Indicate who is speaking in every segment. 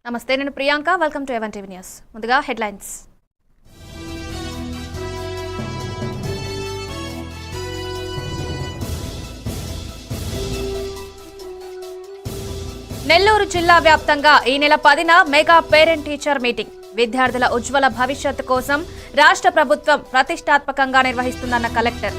Speaker 1: నమస్తే, నేను Priyanka. Welcome to even TV news. ముందుగా హెడ్లైన్స్. నెల్లూరు జిల్లా వ్యాప్తంగా ఈ నెల 10న మెగా పేరెంట్ టీచర్ మీటింగ్. విద్యార్థుల ఉజ్వల భవిష్యత్తు కోసం రాష్ట్ర ప్రభుత్వం ప్రతిష్టాత్మకంగా నిర్వహిస్తుందన్న కలెక్టర్.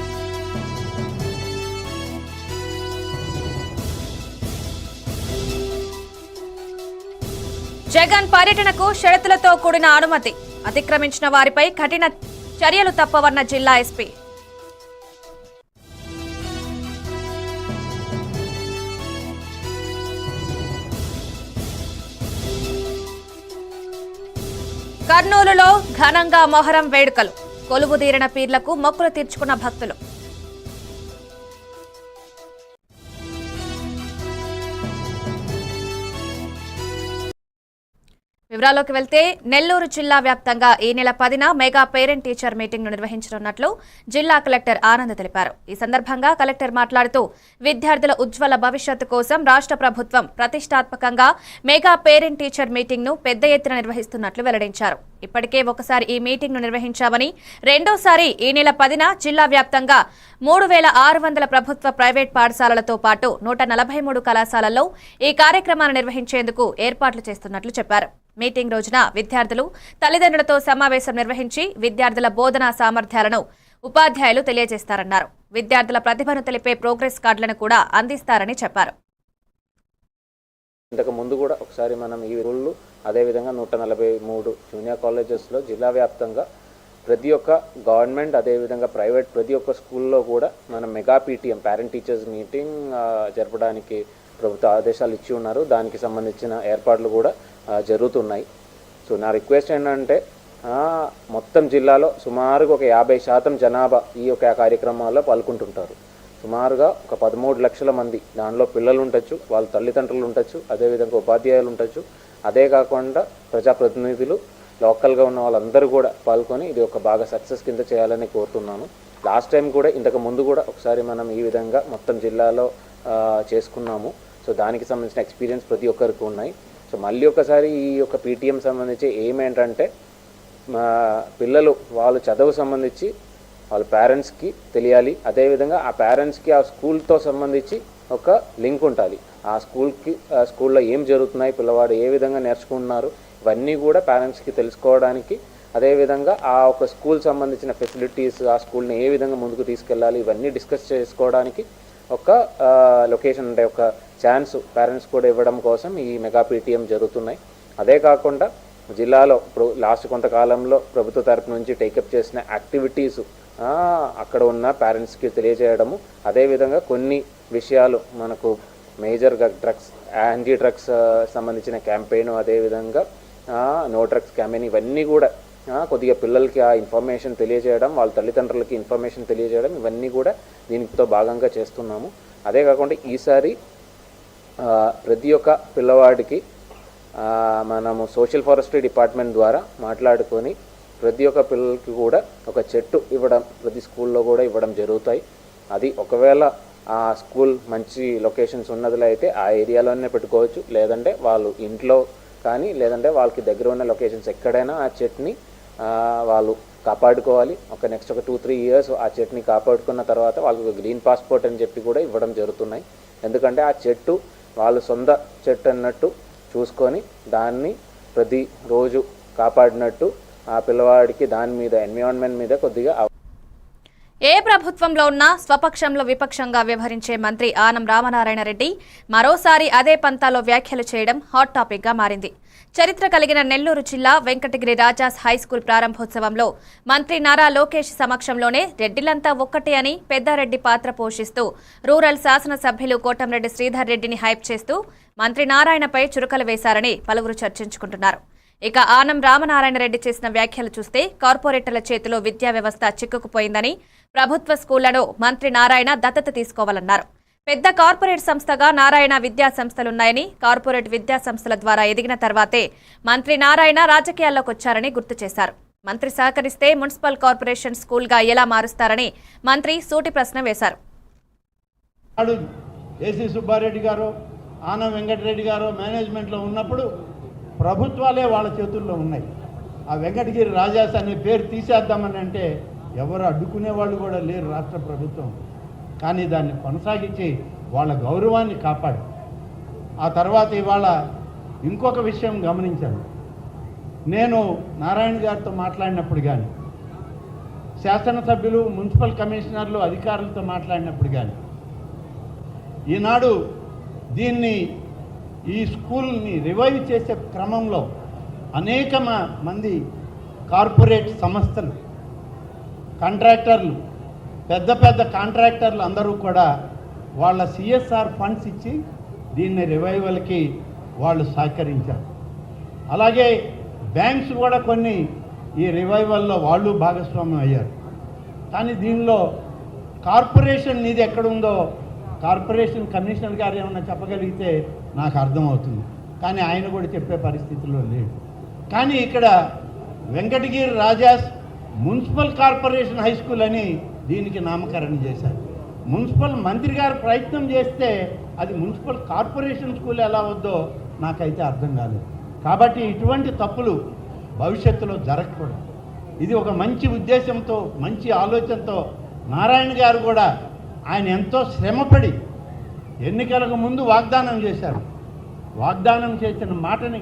Speaker 1: జగన్ పర్యటనకు షరతులతో కూడిన అనుమతి. అతిక్రమించిన వారిపై కఠిన చర్యలు తప్పవన్న జిల్లా ఎస్పీ. కర్నూలులో ఘనంగా మొహరం వేడుకలు. కొలువుదీరిన పీర్లకు మొక్కులు తీర్చుకున్న భక్తులు. వివరాల్లోకి వెళ్తే, నెల్లూరు జిల్లా వ్యాప్తంగా ఈ నెల 10న మెగా పేరెంట్ టీచర్ మీటింగ్ ను నిర్వహించనున్నట్లు జిల్లా కలెక్టర్ ఆనంద్ తెలిపారు. ఈ సందర్భంగా కలెక్టర్ మాట్లాడుతూ, విద్యార్థుల ఉజ్వల భవిష్యత్తు కోసం రాష్ట్ర ప్రభుత్వం ప్రతిష్టాత్మకంగా మెగా పేరెంట్ టీచర్ మీటింగ్ ను పెద్ద ఎత్తున నిర్వహిస్తున్నట్లు వెల్లడించారు. ఇప్పటికే ఒకసారి ఈ మీటింగ్ ను నిర్వహించామని, రెండోసారి ఈ నెల 10న జిల్లా వ్యాప్తంగా 3600 ప్రభుత్వ ప్రైవేట్ పాఠశాలలతో పాటు 143 కళాశాలల్లో ఈ కార్యక్రమాన్ని నిర్వహించేందుకు ఏర్పాట్లు చేస్తున్నట్లు చెప్పారు. మీటింగ్ రోజున విద్యార్థులు తల్లిదండ్రులతో సమావేశం నిర్వహించి విద్యార్థుల బోధనా సామర్థ్యాలను ఉపాధ్యాయులు తెలియజేస్తారన్నారు. విద్యార్థుల ప్రతిభను తెలిపే ప్రోగ్రెస్ కార్డులను కూడా అందిస్తారని చెప్పారు.
Speaker 2: ఇంతకు ముందు కూడా ఒకసారి మనం ఈ రూళ్ళు అదేవిధంగా 143 జూనియర్ కాలేజెస్లో జిల్లా వ్యాప్తంగా ప్రతి ఒక్క గవర్నమెంట్ అదేవిధంగా ప్రైవేట్ ప్రతి ఒక్క స్కూల్లో కూడా మనం mega PTM parent teachers meeting జరపడానికి ప్రభుత్వ ఆదేశాలు ఇచ్చి ఉన్నారు. దానికి సంబంధించిన ఏర్పాట్లు కూడా జరుగుతున్నాయి. సో నా రిక్వెస్ట్ ఏంటంటే, మొత్తం జిల్లాలో సుమారుగా ఒక 50% జనాభా ఈ యొక్క కార్యక్రమాల్లో పాల్గొంటుంటారు. సుమారుగా ఒక 13 లక్షల మంది, దానిలో పిల్లలు ఉండొచ్చు, వాళ్ళ తల్లిదండ్రులు ఉండొచ్చు, అదేవిధంగా ఉపాధ్యాయులు ఉండొచ్చు, అదే కాకుండా ప్రజాప్రతినిధులు, లోకల్గా ఉన్న వాళ్ళందరూ కూడా పాల్గొని ఇది ఒక బాగా సక్సెస్ కింద చేయాలని కోరుతున్నాను. లాస్ట్ టైం కూడా ఇంతకు ముందు కూడా ఒకసారి మనం ఈ విధంగా మొత్తం జిల్లాలో చేసుకున్నాము. సో దానికి సంబంధించిన ఎక్స్పీరియన్స్ ప్రతి ఒక్కరికి ఉన్నాయి. సో మళ్ళీ ఒకసారి ఈ యొక్క పీటీఎం సంబంధించి ఏమేంటంటే, పిల్లలు వాళ్ళ చదువు సంబంధించి వాళ్ళ పేరెంట్స్కి తెలియాలి, అదేవిధంగా ఆ పేరెంట్స్కి ఆ స్కూల్తో సంబంధించి ఒక లింక్ ఉండాలి. ఆ స్కూల్లో ఏం జరుగుతున్నాయి, పిల్లవాడు ఏ విధంగా నేర్చుకుంటున్నారు, ఇవన్నీ కూడా పేరెంట్స్కి తెలుసుకోవడానికి, అదేవిధంగా ఆ ఒక స్కూల్ సంబంధించిన ఫెసిలిటీస్, ఆ స్కూల్ని ఏ విధంగా ముందుకు తీసుకెళ్ళాలి, ఇవన్నీ డిస్కస్ చేసుకోవడానికి ఒక లొకేషన్ అంటే ఒక ఛాన్స్ పేరెంట్స్ కూడా ఇవ్వడం కోసం ఈ మెగా పీటీఎం జరుగుతున్నాయి. అదే కాకుండా జిల్లాలో ఇప్పుడు లాస్ట్ కొంతకాలంలో ప్రభుత్వ తరపు నుంచి టేకప్ చేసిన యాక్టివిటీస్ అక్కడ ఉన్న పేరెంట్స్కి తెలియజేయడము, అదేవిధంగా కొన్ని విషయాలు మనకు మేజర్గా యాంటీ డ్రగ్స్ సంబంధించిన క్యాంపెయిన్, అదేవిధంగా నో డ్రగ్స్ క్యాంపెయిన్, ఇవన్నీ కూడా కొద్దిగా పిల్లలకి ఆ ఇన్ఫర్మేషన్ తెలియజేయడం, వాళ్ళ తల్లిదండ్రులకి ఇన్ఫర్మేషన్ తెలియజేయడం, ఇవన్నీ కూడా దీనితో భాగంగా చేస్తున్నాము. అదే కాకుండా ఈసారి ప్రతి ఒక్క పిల్లవాడికి మనము సోషల్ ఫారెస్ట్రీ డిపార్ట్మెంట్ ద్వారా మాట్లాడుకొని ప్రతి ఒక్క పిల్లలకి కూడా ఒక చెట్టు ఇవ్వడం ప్రతి స్కూల్లో కూడా ఇవ్వడం జరుగుతాయి. అది ఒకవేళ ఆ స్కూల్ మంచి లొకేషన్స్ ఉన్నదిలో అయితే ఆ ఏరియాలోనే పెట్టుకోవచ్చు, లేదంటే వాళ్ళు ఇంట్లో కానీ లేదంటే వాళ్ళకి దగ్గర ఉన్న లొకేషన్స్ ఎక్కడైనా ఆ చెట్టుని వాళ్ళు కాపాడుకోవాలి. నెక్స్ట్ ఒక 2-3 ఇయర్స్ ఆ చెట్టుని కాపాడుకున్న తర్వాత వాళ్ళకి ఒక గ్రీన్ పాస్పోర్ట్ అని చెప్పి కూడా ఇవ్వడం జరుగుతున్నాయి. ఎందుకంటే ఆ చెట్టు వాళ్ళు సొంత చెట్టు అన్నట్టు చూసుకొని దాన్ని ప్రతిరోజు కాపాడినట్టు ఆ పిల్లవాడికి దాని మీద ఎన్విరాన్మెంట్ మీద కొద్దిగా.
Speaker 1: ఏ ప్రభుత్వంలో ఉన్నా స్వపక్షంలో విపక్షంగా వ్యవహరించే మంత్రి ఆనం రామనారాయణ రెడ్డి మరోసారి అదే పంతాలో వ్యాఖ్యలు చేయడం హాట్ టాపిక్ గా మారింది. చరిత్ర కలిగిన నెల్లూరు జిల్లా వెంకటగిరి రాజాస్ హైస్కూల్ ప్రారంభోత్సవంలో మంత్రి నారా లోకేష్ సమక్షంలోనే రెడ్డిలంతా ఒక్కటే అని పెద్దారెడ్డి పాత్ర పోషిస్తూ రూరల్ శాసనసభ్యులు కోటంరెడ్డి శ్రీధర్ రెడ్డిని హైప్ చేస్తూ మంత్రి నారాయణపై చురకలు వేశారని పలువురు చర్చించుకుంటున్నారు. ఇక ఆనం రామనారాయణ రెడ్డి చేసిన వ్యాఖ్యలు చూస్తే కార్పొరేటర్ల చేతిలో విద్యా వ్యవస్థ చిక్కుకుపోయిందని, ప్రభుత్వ స్కూళ్లను మంత్రి నారాయణ దత్తత తీసుకోవాలన్నారు. పెద్ద కార్పొరేట్ సంస్థగా నారాయణ విద్యా సంస్థలున్నాయని, కార్పొరేట్ విద్యా సంస్థల ద్వారా ఎదిగిన తర్వాతే మంత్రి నారాయణ రాజకీయాల్లోకి వచ్చారని గుర్తు చేశారు. మంత్రి సహకరిస్తే మున్సిపల్ కార్పొరేషన్ స్కూల్గా ఎలా మారుస్తారని మంత్రి సూటి ప్రశ్న వేశారు.
Speaker 3: ఏసీ సుబ్బారెడ్డి గారు, ఆనం వెంకటరెడ్డి గారు మేనేజ్మెంట్లో ఉన్నప్పుడు ప్రభుత్వాలే వాళ్ళ చేతుల్లో ఉన్నాయి. ఆ వెంకటగిరి రాజాస్ అనే పేరు తీసేద్దామని అంటే ఎవరు అడ్డుకునే వాళ్ళు కూడా లేరు రాష్ట్ర ప్రభుత్వం. కానీ దాన్ని కొనసాగించి వాళ్ళ గౌరవాన్ని కాపాడు. ఆ తర్వాత ఇవాళ ఇంకొక విషయం గమనించాను. నేను నారాయణ గారితో మాట్లాడినప్పుడు కానీ, శాసనసభ్యులు, మున్సిపల్ కమిషనర్లు, అధికారులతో మాట్లాడినప్పుడు కానీ, ఈనాడు దీన్ని ఈ స్కూల్ని రివైవ్ చేసే క్రమంలో అనేక మంది కార్పొరేట్ సంస్థలు, కాంట్రాక్టర్లు, పెద్ద పెద్ద కాంట్రాక్టర్లు అందరూ కూడా వాళ్ళ సిఎస్ఆర్ ఫండ్స్ ఇచ్చి దీన్ని రివైవల్కి వాళ్ళు సహకరించారు. అలాగే బ్యాంక్స్ కూడా కొన్ని ఈ రివైవల్లో వాళ్ళు భాగస్వామ్యం అయ్యారు. కానీ దీనిలో కార్పొరేషన్ నిధి ఎక్కడుందో కార్పొరేషన్ కమిషనర్ గారు ఏమన్నా చెప్పగలిగితే నాకు అర్థమవుతుంది. కానీ ఆయన కూడా చెప్పే పరిస్థితిలో లేడు. కానీ ఇక్కడ Venkatagiri Rajas municipal corporation high school అని దీనికి నామకరణం చేశారు. మున్సిపల్ మంత్రి గారు ప్రయత్నం చేస్తే అది మున్సిపల్ కార్పొరేషన్ స్కూల్ ఎలా వద్దో నాకైతే అర్థం కాలేదు. కాబట్టి ఇటువంటి తప్పులు భవిష్యత్తులో జరగకూడదు. ఇది ఒక మంచి ఉద్దేశంతో, మంచి ఆలోచనతో నారాయణ గారు కూడా ఆయన ఎంతో శ్రమపడి ఎన్నికలకు ముందు వాగ్దానం చేశారు. వాగ్దానం చేసిన మాటని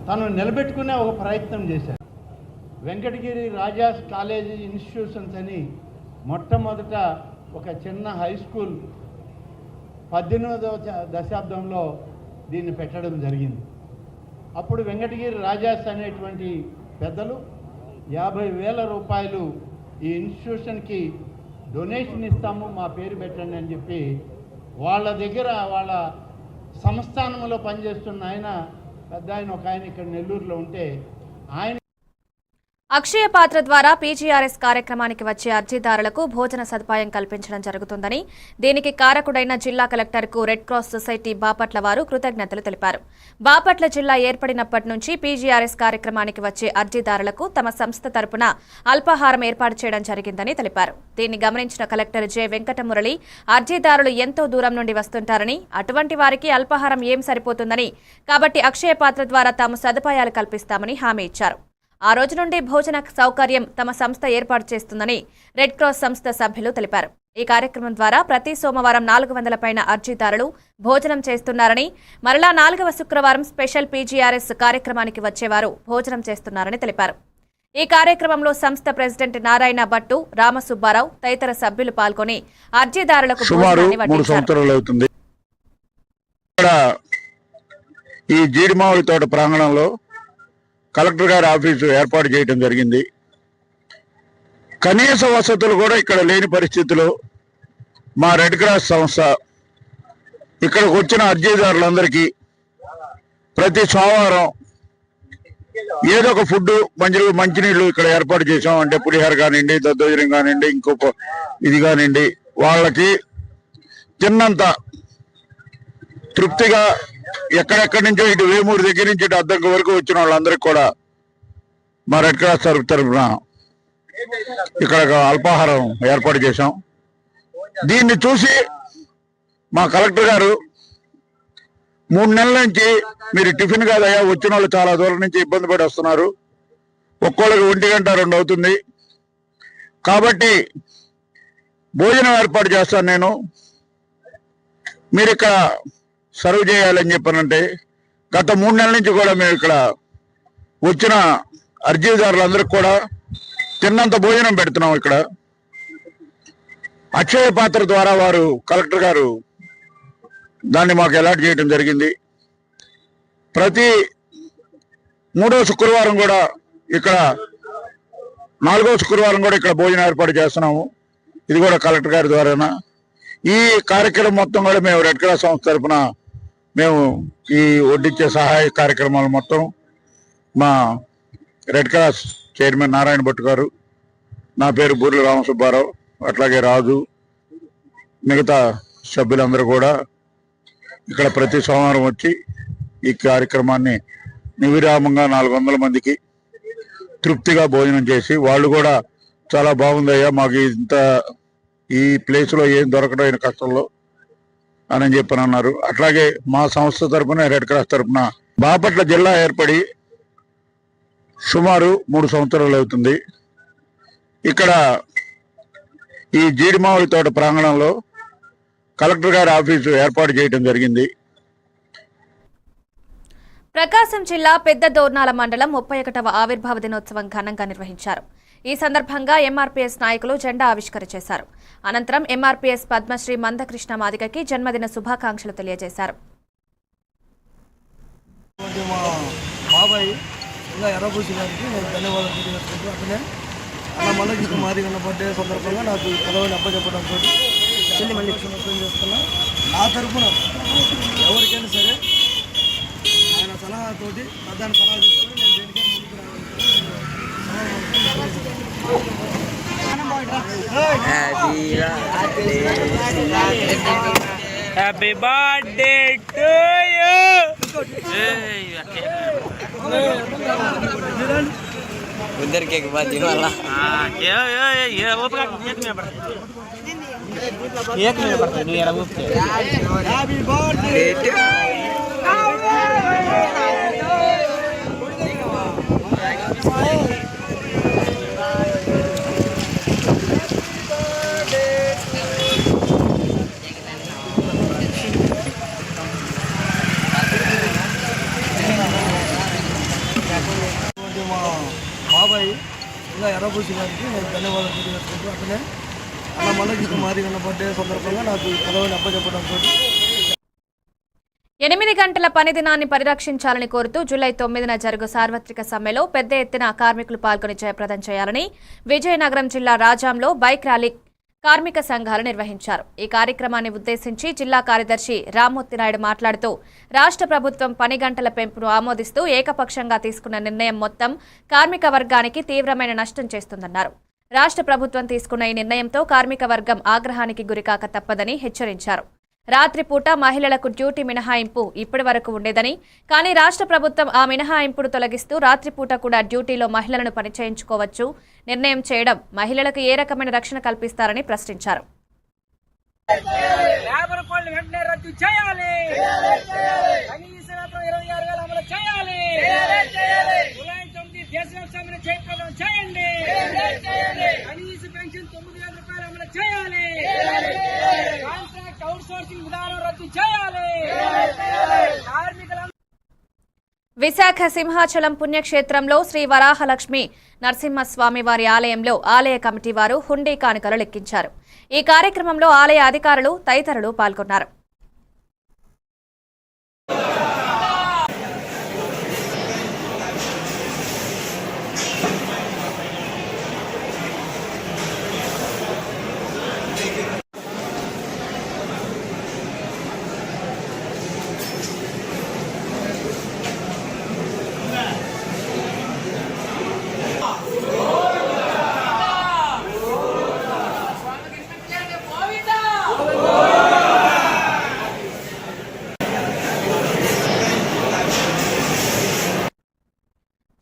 Speaker 3: తను నిలబెట్టుకునే ఒక ప్రయత్నం చేశారు. వెంకటగిరి రాజాస్ కాలేజీ ఇన్స్టిట్యూషన్స్ అని మొట్టమొదట ఒక చిన్న హై స్కూల్ 18వ దశాబ్దంలో దీన్ని పెట్టడం జరిగింది. అప్పుడు వెంకటగిరి రాజాస్ అనేటువంటి పెద్దలు 50,000 రూపాయలు ఈ ఇన్స్టిట్యూషన్కి డొనేషన్ ఇస్తాము, మా పేరు పెట్టండి అని చెప్పి వాళ్ళ దగ్గర, వాళ్ళ సంస్థానంలో పనిచేస్తున్న ఆయన, పెద్ద ఆయన ఒక ఆయన ఇక్కడ నెల్లూరులో ఉంటే ఆయన
Speaker 1: అక్షయ పాత్ర ద్వారా పీజీఆర్ఎస్ కార్యక్రమానికి వచ్చే అర్జీదారులకు భోజన సదుపాయం కల్పించడం జరుగుతుందని, దీనికి కారకుడైన జిల్లా కలెక్టర్కు రెడ్ క్రాస్ సొసైటీ బాపట్ల వారు కృతజ్ఞతలు తెలిపారు. బాపట్ల జిల్లా ఏర్పడినప్పటి నుంచి పీజీఆర్ఎస్ కార్యక్రమానికి వచ్చే అర్జీదారులకు తమ సంస్థ తరపున అల్పాహారం ఏర్పాటు చేయడం జరిగిందని తెలిపారు. దీన్ని గమనించిన కలెక్టర్ జె వెంకటమురళి, అర్జీదారులు ఎంతో దూరం నుండి వస్తుంటారని, అటువంటి వారికి అల్పాహారం ఏం సరిపోతుందని, కాబట్టి అక్షయ పాత్ర ద్వారా తాము సదుపాయాలు కల్పిస్తామని హామీ ఇచ్చారు. ఆ రోజు నుండి భోజన సౌకర్యం తమ సంస్థ ఏర్పాటు చేస్తుందని రెడ్ క్రాస్ సంస్థ సభ్యులు తెలిపారు. ఈ కార్యక్రమం ద్వారా ప్రతి సోమవారం 400 పైన అర్జీదారులు భోజనం చేస్తున్నారని, మరలా 4వ శుక్రవారం స్పెషల్ పీజీఆర్ఎస్ కార్యక్రమానికి వచ్చేవారు భోజనం చేస్తున్నారని తెలిపారు. ఈ కార్యక్రమంలో సంస్థ ప్రెసిడెంట్ నారాయణ భట్టు, రామసుబ్బారావు తదితర సభ్యులు పాల్గొని అర్జీదారులకు భోజనాన్ని వడ్డించారు.
Speaker 4: ఈ జీడిమామిడి తోట ప్రాంగణంలో కలెక్టర్ గారి ఆఫీసు ఏర్పాటు చేయడం జరిగింది. కనీస వసతులు కూడా ఇక్కడ లేని పరిస్థితుల్లో మా రెడ్ క్రాస్ సంస్థ ఇక్కడికి వచ్చిన అర్జీదారులందరికీ ప్రతి సోమవారం ఏదో ఒక ఫుడ్, మంచినీళ్ళు ఇక్కడ ఏర్పాటు చేసాం. అంటే పులిహోర కానివ్వండి, దద్దోజనం కానివ్వండి, ఇంకొక ఇది కానివ్వండి, వాళ్ళకి తిన్నంత తృప్తిగా ఎక్కడెక్కడి నుంచో ఇటు వేమూరు దగ్గర నుంచి ఇటు అద్దంకి వరకు వచ్చిన వాళ్ళందరికీ కూడా మా రెడ్ క్రాస్ తరఫున ఇక్కడ అల్పాహారం ఏర్పాటు చేశాం. దీన్ని చూసి మా కలెక్టర్ గారు 3 నెలల నుంచి మీరు టిఫిన్ కాదయ్యా, వచ్చిన వాళ్ళు చాలా దూరం నుంచి ఇబ్బంది పడి వస్తున్నారు, ఒక్కోళ్ళకి 1 గంట 2 అవుతుంది, కాబట్టి భోజనం ఏర్పాటు చేస్తాను నేను, మీరు ఇక్కడ సర్వ్ చేయాలని చెప్పానంటే గత 3 నెలల నుంచి కూడా మేము ఇక్కడ వచ్చిన అర్జీదారులందరికీ కూడా తిన్నంత భోజనం పెడుతున్నాం. ఇక్కడ అక్షయ పాత్ర ద్వారా వారు కలెక్టర్ గారు దాన్ని మాకు అలాట్ చేయడం జరిగింది. ప్రతి 3వ శుక్రవారం కూడా ఇక్కడ, 4వ శుక్రవారం కూడా ఇక్కడ భోజనం ఏర్పాటు చేస్తున్నాము. ఇది కూడా కలెక్టర్ గారి ద్వారానా. ఈ కార్యక్రమం మొత్తం కూడా మేము రెడ్ క్రాస్ సంస్థ తరఫున మేము ఈ వడ్డించే సహాయ కార్యక్రమాలు మొత్తం మా red cross chairman Narayana Bhattu గారు, నా పేరు బూర్ల రామసుబ్బారావు, అట్లాగే రాజు, మిగతా సభ్యులందరూ కూడా ఇక్కడ ప్రతి సోమవారం వచ్చి ఈ కార్యక్రమాన్ని నిర్విరామంగా 400 మందికి తృప్తిగా భోజనం చేసి, వాళ్ళు కూడా చాలా బాగుందయ్యా, మాకు ఇంత ఈ ప్లేస్లో ఏం దొరకడం కష్టంలో అని చెప్పని అన్నారు. అట్లాగే మా సంస్థ తరఫున రెడ్ క్రాస్ తరఫున బాపట్ల జిల్లా ఏర్పడి సుమారు 3 సంవత్సరాలు అవుతుంది. ఇక్కడ ఈ జీడిమావులి తోట ప్రాంగణంలో కలెక్టర్ గారి ఆఫీసు ఏర్పాటు చేయడం జరిగింది.
Speaker 1: ప్రకాశం జిల్లా పెద్ద దోర్నాల మండలం 31వ ఆవిర్భావ దినోత్సవం ఘనంగా నిర్వహించారు. ఈ సందర్భంగా ఎంఆర్పీఎస్ నాయకులు జెండా ఆవిష్కరణ చేశారు. అనంతరం ఎంఆర్పీఎస్ పద్మశ్రీ మందకృష్ణ మాదిగకి జన్మదిన శుభాకాంక్షలు తెలియజేశారు.
Speaker 5: బాబాయ్ ఇంకా ఎర్రబూసి గారికి నేను ధన్యవాదాలు తెలియజేసుకుంటూ అతనే అలా మళ్ళీ మాదిగన్న బర్త్డే సందర్భంగా నాకు ఈ పదవిని అప్పచెప్పడంతో చెల్లి మళ్ళీ క్షమాపణ చేస్తున్నా. నా తరఫున ఎవరికైనా సరే ఆయన సలహాతోటి ప్రధాన సలహా తీసుకొని నేను దేనికైనా ముందుకు రావాలి.
Speaker 6: Happy birthday to you.
Speaker 7: उधर के बाद ये वाला
Speaker 6: ये वो पका एक में पड़ता है नहीं यार वो
Speaker 5: హ్యాపీ బర్త్డే మా బాబాయ్ ఇంకా ఎర్రబూసి గారికి నేను ధన్యవాదాలు తెలియజేసుకుంటూ అతనే అలా మళ్ళీ మాదిగన్న బర్త్డే సందర్భంగా నాకు ఈ పదవిని అప్పచెప్పడంతో
Speaker 1: 8 గంటల పని దినాన్ని పరిరక్షించాలని కోరుతూ జూలై 9న జరుగు సార్వత్రిక సమ్మెలో పెద్ద ఎత్తున కార్మికులు పాల్గొని జయప్రదం చేయాలని విజయనగరం జిల్లా రాజాంలో బైక్ ర్యాలీ కార్మిక సంఘాలు నిర్వహించారు. ఈ కార్యక్రమాన్ని ఉద్దేశించి జిల్లా కార్యదర్శి రామ్మూర్తినాయుడు మాట్లాడుతూ రాష్ట్ర ప్రభుత్వం పని గంటల పెంపును ఆమోదిస్తూ ఏకపక్షంగా తీసుకున్న నిర్ణయం మొత్తం కార్మిక వర్గానికి తీవ్రమైన నష్టం చేస్తుందన్నారు. రాష్ట్ర ప్రభుత్వం తీసుకున్న ఈ నిర్ణయంతో కార్మిక వర్గం ఆగ్రహానికి గురికాక తప్పదని హెచ్చరించారు. రాత్రిపూట మహిళలకు డ్యూటీ మినహాయింపు ఇప్పటి వరకు ఉండేదని, కానీ రాష్ట్ర ప్రభుత్వం ఆ మినహాయింపును తొలగిస్తూ రాత్రిపూట కూడా డ్యూటీలో మహిళలను పనిచేయించుకోవచ్చు నిర్ణయం చేయడం మహిళలకు ఏ రకమైన రక్షణ కల్పిస్తారని ప్రశ్నించారు. విశాఖ సింహాచలం పుణ్యక్షేత్రంలో శ్రీ వరాహలక్ష్మి నరసింహస్వామి వారి ఆలయంలో ఆలయ కమిటీ వారు హుండీ కానుకలు లెక్కించారు. ఈ కార్యక్రమంలో ఆలయ అధికారులు తదితరులు పాల్గొన్నారు.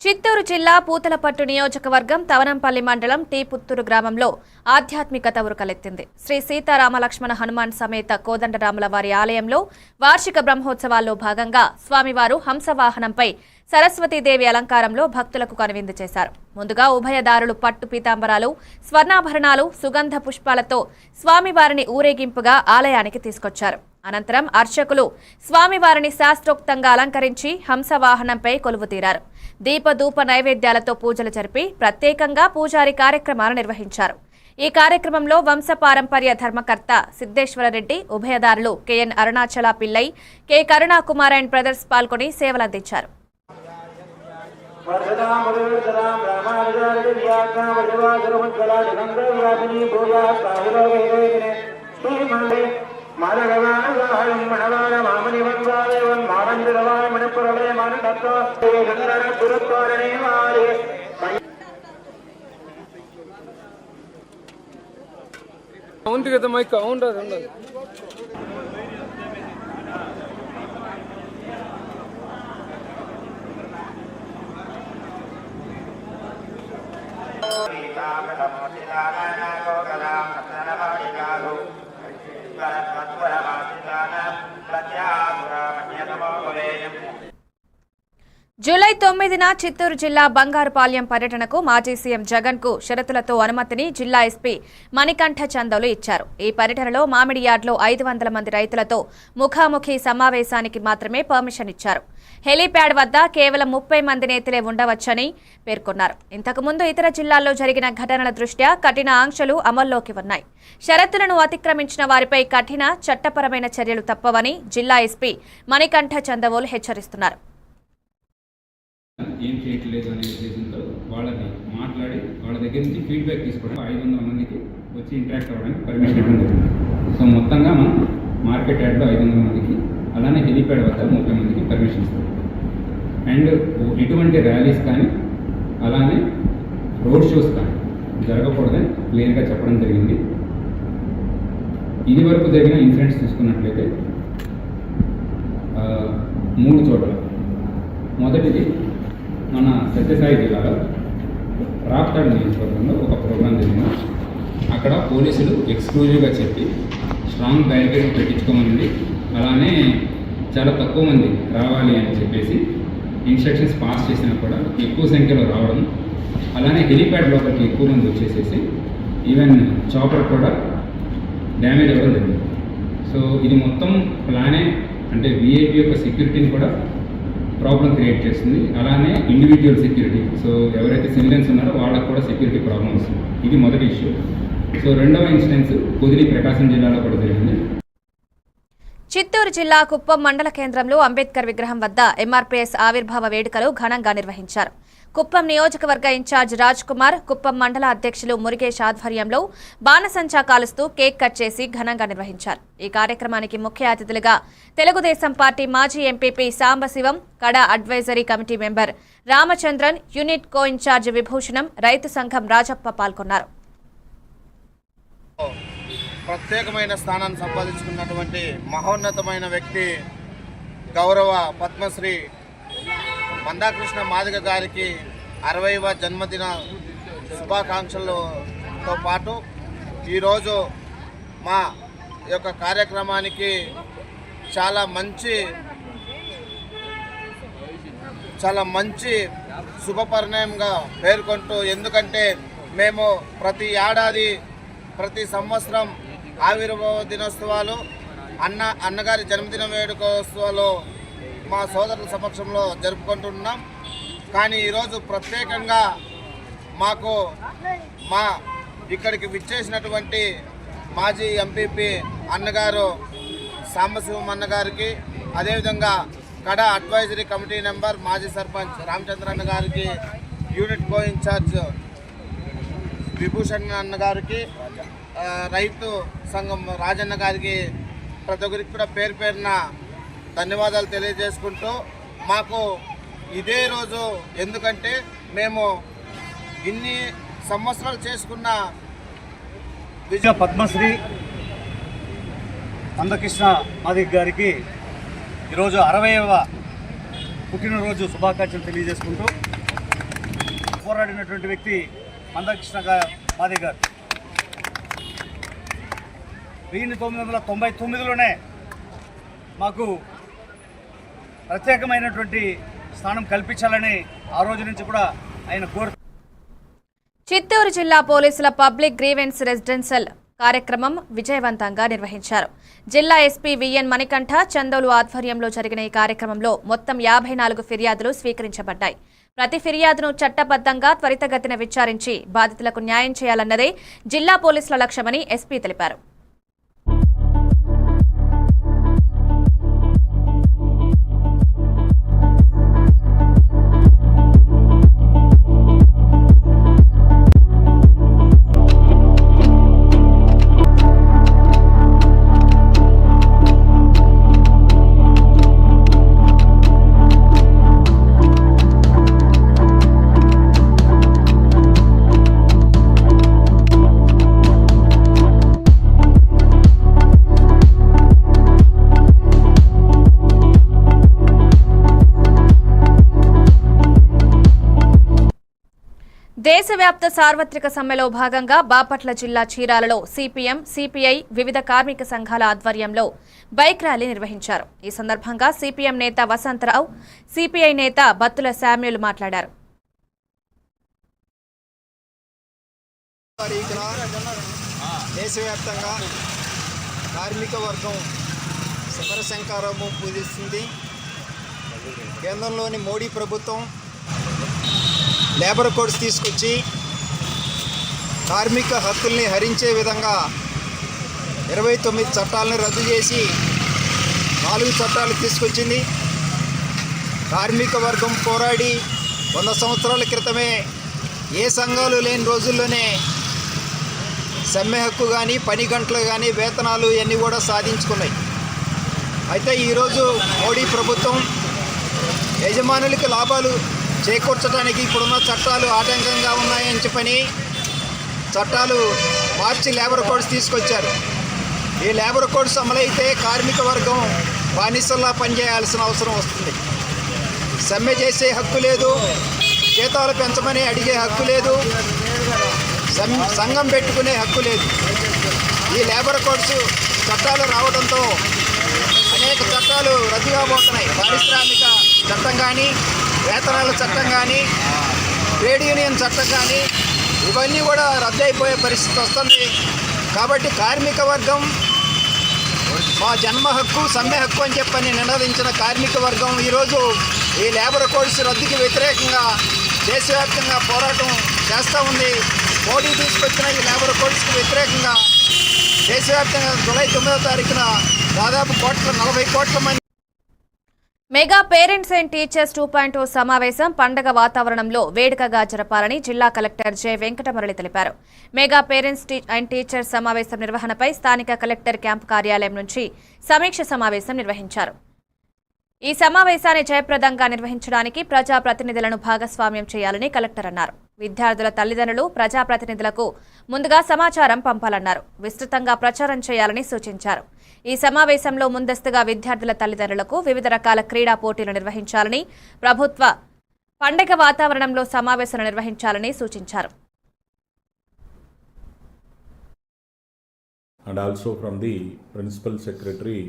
Speaker 1: చిత్తూరు జిల్లా పూతలపట్టు నియోజకవర్గం తవనంపల్లి మండలం టీ పుత్తూరు గ్రామంలో ఆధ్యాత్మికత ఉరకలెత్తింది. శ్రీ సీతారామలక్ష్మణ హనుమాన్ సమేత కోదండరాముల వారి ఆలయంలో వార్షిక బ్రహ్మోత్సవాల్లో భాగంగా స్వామివారు హంసవాహనంపై సరస్వతీదేవి అలంకారంలో భక్తులకు కనువిందు చేశారు. ముందుగా ఉభయదారులు పట్టు పీతాంబరాలు, స్వర్ణాభరణాలు, సుగంధ పుష్పాలతో స్వామివారిని ఊరేగింపుగా ఆలయానికి తీసుకొచ్చారు. అనంతరం అర్చకులు స్వామివారిని శాస్త్రోక్తంగా అలంకరించి హంసవాహనంపై కొలువుతీరారు. దీపధూప నైవేద్యాలతో పూజలు జరిపి ప్రత్యేకంగా పూజారి కార్యక్రమాలు నిర్వహించారు. ఈ కార్యక్రమంలో వంశపారంపర్య ధర్మకర్త సిద్ధేశ్వరరెడ్డి, ఉభయదారులు K N Arunachala Pillai, K Karunakumar and brothers పాల్గొని సేవలందించారు.
Speaker 8: ఉంది కదా మైక్ ఉండదు ఉండదు
Speaker 1: జూలై 9న చిత్తూరు జిల్లా బంగారుపాలెం పర్యటనకు మాజీ సీఎం జగన్ కు షరతులతో అనుమతిని జిల్లా ఎస్పీ మణికంఠ చందోలు ఇచ్చారు. ఈ పర్యటనలో మామిడి యార్డ్లో 500 మంది రైతులతో ముఖాముఖి సమావేశానికి మాత్రమే పర్మిషన్ ఇచ్చారు. హెలీప్యాడ్ వద్ద కేవలం 30 మంది నేతలే ఉండవచ్చని పేర్కొన్నారు. ఇంతకుముందు ఇతర జిల్లాల్లో జరిగిన ఘటనల దృష్ట్యా కఠిన ఆంక్షలు అమల్లోకి ఉన్నాయి. షరతులను అతిక్రమించిన వారిపై కఠిన చట్టపరమైన చర్యలు తప్పవని జిల్లా ఎస్పీ మణికంఠ చందోలు హెచ్చరిస్తున్నారు.
Speaker 9: ఏం చేయట్లేదు అనే ఉద్దేశంతో వాళ్ళని మాట్లాడి వాళ్ళ దగ్గర నుంచి ఫీడ్బ్యాక్ తీసుకోవడం 500 మందికి వచ్చి ఇంటరాక్ట్ అవ్వడానికి పర్మిషన్ ఇవ్వడం జరిగింది. సో మొత్తంగా మనం మార్కెట్ యార్డ్లో 500 మందికి, అలానే హెలీప్యాడ్ వద్ద 30 మందికి పర్మిషన్ ఇస్తాం. అండ్ ఎటువంటి ర్యాలీస్ కానీ అలానే రోడ్ షోస్ కానీ జరగకూడదని క్లియర్గా చెప్పడం జరిగింది. ఇది వరకు జరిగిన ఇన్సిడెంట్స్ చూసుకున్నట్లయితే 3 చోట్ల. మొదటిది మన సత్యసాయి జిల్లాలో రాప్తాడ్ నియోజకవర్గంలో ఒక ప్రోగ్రాం జరిగింది. అక్కడ పోలీసులు ఎక్స్క్లూజివ్గా చెప్పి స్ట్రాంగ్ బ్యారికేడ్ పెట్టించుకోమని, అలానే చాలా తక్కువ మంది రావాలి అని చెప్పేసి ఇన్స్ట్రక్షన్స్ పాస్ చేసినా కూడా ఎక్కువ సంఖ్యలో రావడం, అలానే హెలీప్యాడ్ లోపలికి ఎక్కువ మంది వచ్చేసేసి ఈవెన్ చాపర్ కూడా డ్యామేజ్ అవ్వడం జరిగింది. సో ఇది మొత్తం ప్లానే, అంటే విఐపి యొక్క సెక్యూరిటీని కూడా ప్రాబ్లం క్రియేట్ చేస్తుంది. అలానే ఇండివిజువల్ సెక్యూరిటీ, సో ఎవరైతే సివిలియన్స్ ఉన్నారో వాళ్ళకు కూడా సెక్యూరిటీ ప్రాబ్లం వస్తుంది. ఇది మొదటి ఇష్యూ. సో రెండవ ఇన్సిడెన్స్ కుదిరి ప్రకాశం జిల్లాలో కూడా జరిగింది.
Speaker 1: చిత్తూరు జిల్లా కుప్పం మండల కేంద్రంలో అంబేద్కర్ విగ్రహం వద్ద ఎంఆర్పీఎస్ ఆవిర్భావ వేడుకలు ఘనంగా నిర్వహించారు. కుప్పం నియోజకవర్గ ఇన్ఛార్జ్ రాజ్ కుమార్, కుప్పం మండల అధ్యక్షులు మురుగేష్ ఆధ్వర్యంలో బాణసంచా కాలుస్తూ కేక్ కట్ చేసి ఘనంగా నిర్వహించారు. ఈ కార్యక్రమానికి ముఖ్య అతిథులుగా తెలుగుదేశం పార్టీ మాజీ MPP Sambasivam, Kada advisory committee member Ramachandran, unit co incharge Vibhushanam, రైతు సంఘం రాజప్ప పాల్గొన్నారు.
Speaker 10: ప్రత్యేకమైన స్థానాన్ని సంపాదించుకున్నటువంటి మహోన్నతమైన వ్యక్తి గౌరవ పద్మశ్రీ మందాకృష్ణ మాదిగ గారికి 60వ జన్మదిన శుభాకాంక్షలతో పాటు ఈరోజు మా యొక్క కార్యక్రమానికి చాలా మంచి శుభపరిణామంగా పేర్కొంటూ, ఎందుకంటే మేము ప్రతి ఏడాది ప్రతి సంవత్సరం ఆవిర్భావ దినోత్సవాలు, అన్నగారి జన్మదిన వేడుకోత్సవాలు మా సోదరుల సమక్షంలో జరుపుకుంటున్నాం. కానీ ఈరోజు ప్రత్యేకంగా మాకు మా ఇక్కడికి విచ్చేసినటువంటి మాజీ ఎంపీపీ అన్నగారు సాంబశివం అన్నగారికి, అదేవిధంగా కడా అడ్వైజరీ కమిటీ మెంబర్ మాజీ సర్పంచ్ రామచంద్రన్న గారికి, యూనిట్ కో ఇన్ఛార్జ్ విభూషణ్ అన్న గారికి, రైతు సంఘం రాజన్న గారికి, ప్రతి ఒక్కరికి కూడా పేరు పేరున ధన్యవాదాలు తెలియజేసుకుంటూ, మాకు ఇదే రోజు, ఎందుకంటే మేము ఇన్ని సంవత్సరాలు చేసుకున్న
Speaker 11: విజయ పద్మశ్రీ మందకృష్ణ మాదిగ గారికి ఈరోజు 60వ పుట్టినరోజు శుభాకాంక్షలు తెలియజేసుకుంటూ, పోరాడినటువంటి వ్యక్తి మందకృష్ణ మాదిగ గారు 1999లోనే మాకు ప్రత్యేకమైనటువంటి స్థానం కల్పించాలని ఆ రోజు నుంచి కూడా ఆయన కోరు.
Speaker 1: చిత్తూరు జిల్లా పోలీసుల పబ్లిక్ గ్రీవెన్స్ రెసిడెన్షియల్ కార్యక్రమం విజయవంతంగా నిర్వహించారు. జిల్లా ఎస్పీ విఎన్ మణికంఠ చందోలు ఆధ్వర్యంలో జరిగిన ఈ కార్యక్రమంలో మొత్తం 54 ఫిర్యాదులు స్వీకరించబడ్డాయి. ప్రతి ఫిర్యాదును చట్టబద్ధంగా త్వరితగతిన విచారించి బాధితులకు న్యాయం చేయాలన్నదే జిల్లా పోలీసుల లక్ష్యమని ఎస్పీ తెలిపారు. దేశవ్యాప్త సార్వత్రిక సమ్మెలో భాగంగా బాపట్ల జిల్లా చీరాలలో సిపిఎం, సిపిఐ వివిధ కార్మిక సంఘాల ఆధ్వర్యంలో బైక్ ర్యాలీ నిర్వహించారు. ఈ సందర్భంగా సిపిఎం నేత వసంతరావు, సిపిఐ నేత బత్తుల శామ్యూల్ మాట్లాడారు.
Speaker 5: దేశవ్యాప్తంగా కార్మిక వర్గం సమరశంకారము పూజిస్తుంది. కేంద్రంలోని మోడీ ప్రభుత్వం లేబర్ కోడ్స్ తీసుకొచ్చి కార్మిక హక్కుల్ని హరించే విధంగా 29 చట్టాలను రద్దు చేసి 4 చట్టాలు తీసుకొచ్చింది. కార్మిక వర్గం పోరాడి 100 సంవత్సరాల క్రితమే ఏ సంఘాలు లేని రోజుల్లోనే సమ్మె హక్కు కానీ, పని గంటలు కానీ, వేతనాలు ఇవన్నీ కూడా సాధించుకున్నాయి. అయితే ఈరోజు మోడీ ప్రభుత్వం యజమానులకి లాభాలు చేకూర్చడానికి ఇప్పుడున్న చట్టాలు ఆటంకంగా ఉన్నాయని చెప్పని చట్టాలు మార్చి లేబర్ కోడ్స్ తీసుకొచ్చారు. ఈ లేబర్ కోడ్స్ అమలైతే కార్మిక వర్గం బానిసల్లా పనిచేయాల్సిన అవసరం వస్తుంది. సమ్మె చేసే హక్కు లేదు, జీతాలు పెంచమని అడిగే హక్కు లేదు, సంఘం పెట్టుకునే హక్కు లేదు. ఈ లేబర్ కోడ్స్ చట్టాలు రావడంతో అనేక చట్టాలు రద్దుగా పోతున్నాయి. పారిశ్రామిక చట్టం కానీ, వేతనాల చట్టం కానీ, ట్రేడ్ యూనియన్ చట్టం కానీ ఇవన్నీ కూడా రద్దు అయిపోయే పరిస్థితి వస్తుంది. కాబట్టి కార్మిక వర్గం మా జన్మ హక్కు, సమ్మె హక్కు అని చెప్పని నినదించిన కార్మిక వర్గం ఈరోజు ఈ లేబర్ కోడ్స్ రద్దుకి వ్యతిరేకంగా దేశవ్యాప్తంగా పోరాటం చేస్తూ ఉంది. మోడీ తీసుకొచ్చిన ఈ లేబర్ కోడ్స్కి వ్యతిరేకంగా దేశవ్యాప్తంగా జూలై 9వ తారీఖున దాదాపు 40 కోట్ల మంది
Speaker 1: మెగా పేరెంట్స్ అండ్ టీచర్స్ 2.0 సమావేశం పండగ వాతావరణంలో వేడుకగా జరపాలని జిల్లా కలెక్టర్ జె వెంకటమురళి తెలిపారు. మెగా పేరెంట్స్ అండ్ టీచర్స్ సమావేశం నిర్వహణపై స్థానిక కలెక్టర్ క్యాంపు కార్యాలయం నుంచి సమీక్ష సమావేశం నిర్వహించారు. ఈ సమావేశాన్ని జయప్రదంగా నిర్వహించడానికి ప్రజాప్రతినిధులను భాగస్వామ్యం చేయాలని కలెక్టర్ అన్నారు. విద్యార్థుల తల్లిదండ్రులు ప్రజాప్రతినిధులకు ముందుగా సమాచారం పంపాలన్నారు. విస్తృతంగా ప్రచారం చేయాలని సూచించారు. ఈ సమావేశంలో ముందస్తుగా విద్యార్థుల తల్లిదండ్రులకు వివిధ రకాల క్రీడా పోటీలు నిర్వహించాలని, ప్రభుత్వ పండగ వాతావరణంలో సమావేశాలు నిర్వహించాలని సూచించారు.
Speaker 12: And also from the Principal Secretary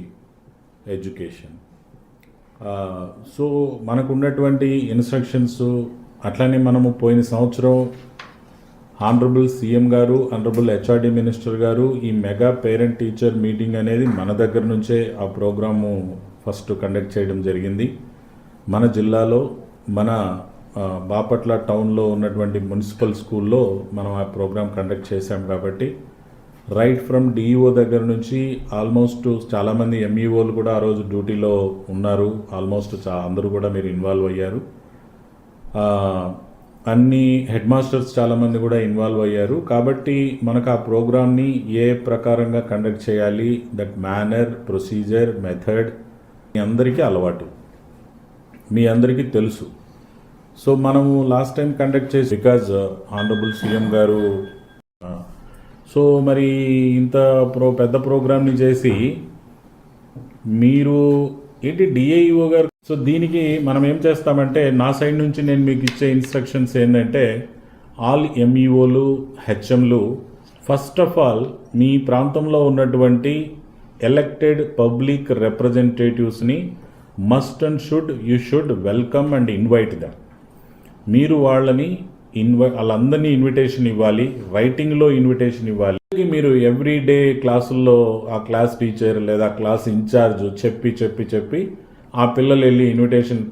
Speaker 12: Education. So మనకు ఉన్నటువంటి ఇన్స్ట్రక్షన్స్ అట్లనే మనము పోయిన సంవత్సరం ఆనరబుల్ సీఎం గారు, ఆనరబుల్ హెచ్ఆర్డి మినిస్టర్ గారు ఈ మెగా పేరెంట్ టీచర్ మీటింగ్ అనేది మన దగ్గర నుంచే ఆ ప్రోగ్రాము ఫస్ట్ కండక్ట్ చేయడం జరిగింది. మన జిల్లాలో మన బాపట్ల టౌన్లో ఉన్నటువంటి మున్సిపల్ స్కూల్లో మనం ఆ ప్రోగ్రామ్ కండక్ట్ చేశాం. కాబట్టి రైట్ ఫ్రమ్ డిఈఓ దగ్గర నుంచి ఆల్మోస్ట్ చాలామంది ఎంఈఓలు కూడా ఆ రోజు డ్యూటీలో ఉన్నారు. ఆల్మోస్ట్ అందరూ కూడా మీరు ఇన్వాల్వ్ అయ్యారు. అన్ని హెడ్ మాస్టర్స్ చాలామంది కూడా ఇన్వాల్వ్ అయ్యారు. కాబట్టి మనకు ఆ ప్రోగ్రామ్ని ఏ ప్రకారంగా కండక్ట్ చేయాలి, దట్ మేనర్, ప్రొసీజర్, మెథడ్ మీ అందరికీ అలవాటు, మీ అందరికీ తెలుసు. సో మనము లాస్ట్ టైం కండక్ట్ చేసి బికాజ్ ఆనరబుల్ సీఎం గారు సో మరి ఇంత పెద్ద ప్రోగ్రామ్ని చేసి మీరు ఏంటి డిఐఓ గారు. సో దీనికి మనం ఏం చేస్తామంటే నా సైడ్ నుంచి నేను మీకు ఇచ్చే ఇన్స్ట్రక్షన్స్ ఏంటంటే ఆల్ ఎంఈఓలు, హెచ్ఎంలు ఫస్ట్ ఆఫ్ ఆల్ మీ ప్రాంతంలో ఉన్నటువంటి ఎలక్టెడ్ పబ్లిక్ రిప్రజెంటేటివ్స్ని must and you should welcome and invite them. మీరు వాళ్ళని వాళ్ళందరినీ ఇన్విటేషన్ ఇవ్వాలి, రైటింగ్లో ఇన్విటేషన్ ఇవ్వాలి. మీరు ఎవ్రీ డే క్లాసుల్లో ఆ క్లాస్ టీచర్ లేదా క్లాస్ ఇన్ఛార్జ్ చెప్పి ఆ పిల్లలు వెళ్ళి ఇన్విటేషన్.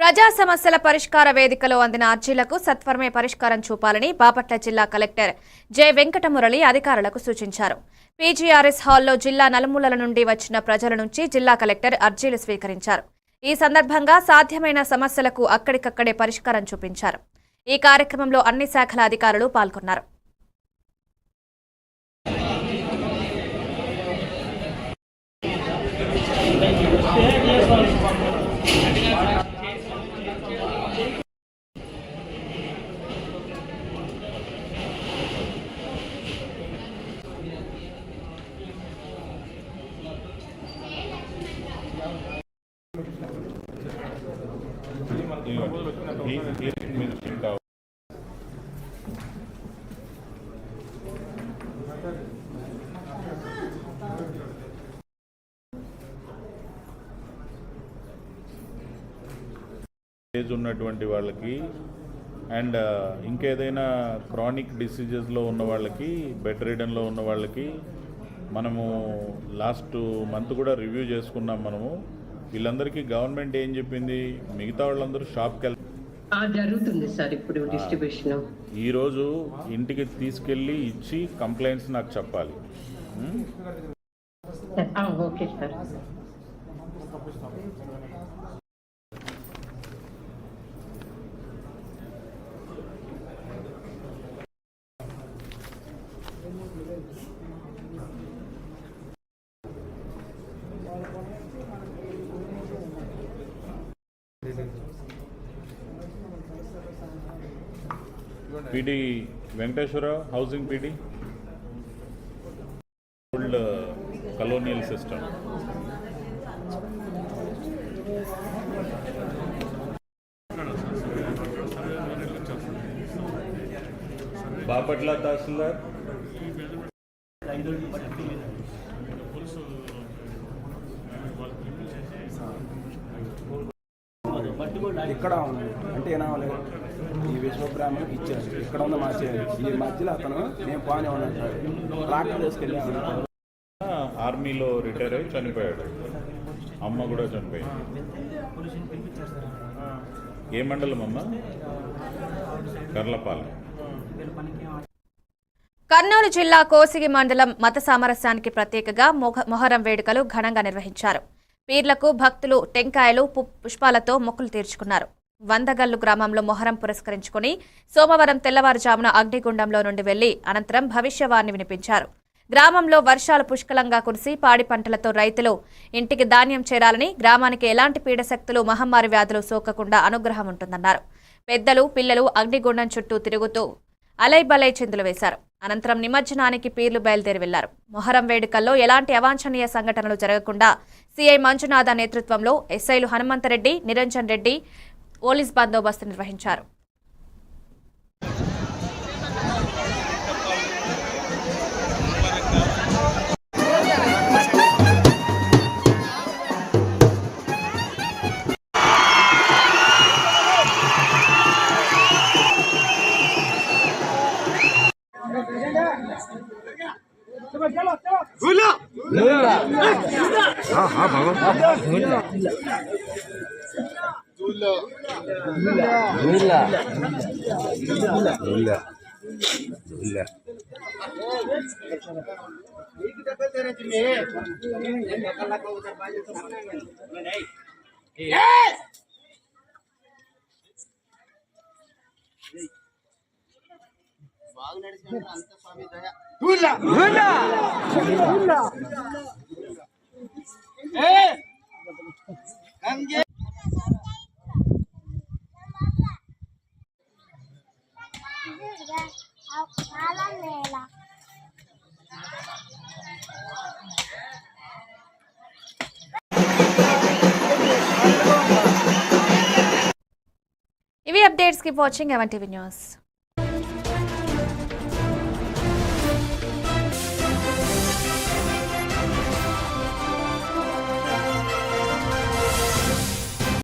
Speaker 1: ప్రజా సమస్యల పరిష్కార వేదికలో అందిన అర్జీలకు సత్వరమే పరిష్కారం చూపాలని బాపట్ల జిల్లా కలెక్టర్ జె వెంకటమురళి అధికారులకు సూచించారు. పీజీఆర్ఎస్ హాల్లో జిల్లా నలుమూలల నుండి వచ్చిన ప్రజల నుంచి జిల్లా కలెక్టర్ అర్జీలు స్వీకరించారు. ఈ సందర్భంగా సాధ్యమైన సమస్యలకు అక్కడికక్కడే పరిష్కారం చూపించారు. ఈ కార్యక్రమంలో అన్ని శాఖల అధికారులు పాల్గొన్నారు.
Speaker 12: ఏజ్ ఉన్నటువంటి వాళ్ళకి అండ్ ఇంకేదైనా క్రానిక్ డిసీజెస్లో ఉన్న వాళ్ళకి, బెడ్ రిడన్లో ఉన్న వాళ్ళకి మనము లాస్ట్ మంత్ కూడా రివ్యూ చేసుకున్నాం. మనము వీళ్ళందరికీ గవర్నమెంట్ ఏం చెప్పింది, మిగతా వాళ్ళందరూ షాప్కి
Speaker 13: జరుగుతుంది సార్ ఇప్పుడు డిస్ట్రిబ్యూషన్.
Speaker 12: ఈరోజు ఇంటికి తీసుకెళ్ళి ఇచ్చి కంప్లైంట్స్ నాకు చెప్పాలి.
Speaker 13: Okay sir.
Speaker 12: PD Venkateswara housing PD old colonial system. Bapatla tahsildar,
Speaker 5: ఇక్కడ ఉంది అంటే ఏనాలి ఈ విశ్వబ్రాహ్మణుకి ఇచ్చారు, ఇక్కడ ఉన్న మార్చేయాలి. ఈ మధ్యలో అతను నేను పాని ఉన్నాడు, ట్రాక్టర్ తీసుకెళ్ళి
Speaker 12: ఆర్మీలో రిటైర్ అయ్యి చనిపోయాడు. అమ్మ కూడా చనిపోయింది. ఏ మండలం అమ్మ? కర్లపాలెం.
Speaker 1: కర్నూలు జిల్లా కోసిగి మండలం మత సామరస్యానికి ప్రత్యేకగా మొహరం వేడుకలు ఘనంగా నిర్వహించారు. పీర్లకు భక్తులు టెంకాయలు, పుష్పాలతో మొక్కులు తీర్చుకున్నారు. వందగల్లు గ్రామంలో మొహరం పురస్కరించుకుని సోమవారం తెల్లవారుజామున అగ్నిగుండంలో నుండి వెళ్లి అనంతరం భవిష్యవాణి వినిపించారు. గ్రామంలో వర్షాలు పుష్కలంగా కురిసి పాడి పంటలతో రైతులు ఇంటికి ధాన్యం చేరాలని, గ్రామానికి ఎలాంటి పీడశక్తులు, మహమ్మారి వ్యాధులు సోకకుండా అనుగ్రహం ఉంటుందన్నారు. పెద్దలు, పిల్లలు అగ్నిగుండం చుట్టూ తిరుగుతూ అలైబలై చిందులు వేశారు. అనంతరం నిమజ్జనానికి పీర్లు బయలుదేరి వెళ్లారు. మొహరం వేడుకల్లో ఎలాంటి అవాంఛనీయ సంఘటనలు జరగకుండా సీఐ మంజునాథ నేతృత్వంలో ఎస్ఐలు హనుమంతరెడ్డి, నిరంజన్ రెడ్డి పోలీస్ బందోబస్తు నిర్వహించారు. ఇవి updates. Keep watching Avan TV news.